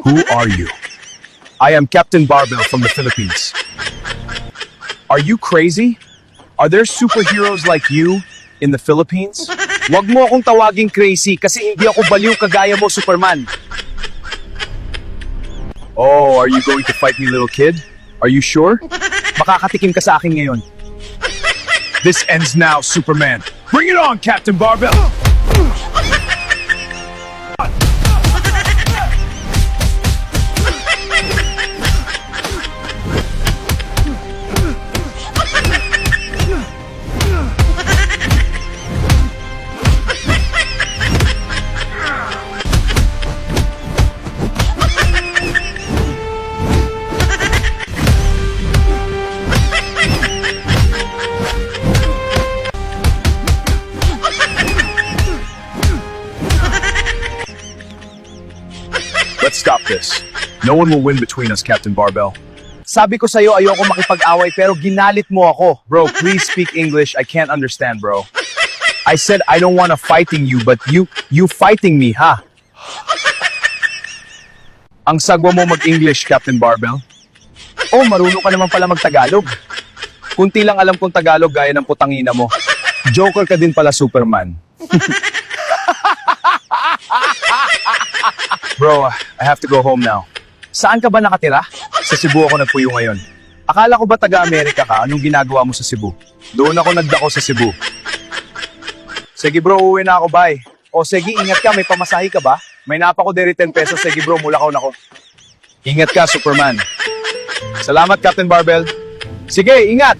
Who are you? I am Captain Barbell from the Philippines. Are you crazy? Are there superheroes like you in the Philippines? Wag mo akong tawaging crazy kasi hindi ako baliw kagaya mo, Superman. Oh, are you going to fight me, little kid? Are you sure? Makakatikim ka sa akin ngayon. This ends now, Superman. Bring it on, Captain Barbell! Let's stop this. No one will win between us, Captain Barbell. Sabi ko sa'yo ayoko makipag-away pero ginalit mo ako. Bro, please speak English. I can't understand, bro. I said I don't wanna fighting you, but you fighting me, ha? Ang sagwa mo mag-English, Captain Barbell. Oh, marunong ka naman pala mag-Tagalog. Kunti lang alam kong Tagalog gaya ng putangina mo. Joker ka din pala, Superman. Bro, I have to go home now. Saan ka ba nakatira? Sa Cebu ako nagpuyo ngayon. Akala ko ba taga-Amerika ka? Anong ginagawa mo sa Cebu? Doon ako nagdako sa Cebu. Sige bro, uwi na ako, bye. O sige, ingat ka, may pamasahe ka ba? May napa ko deri 10 pesos, sige bro, mulakaw na ako. Ingat ka, Superman. Salamat, Captain Barbell. Sige, ingat!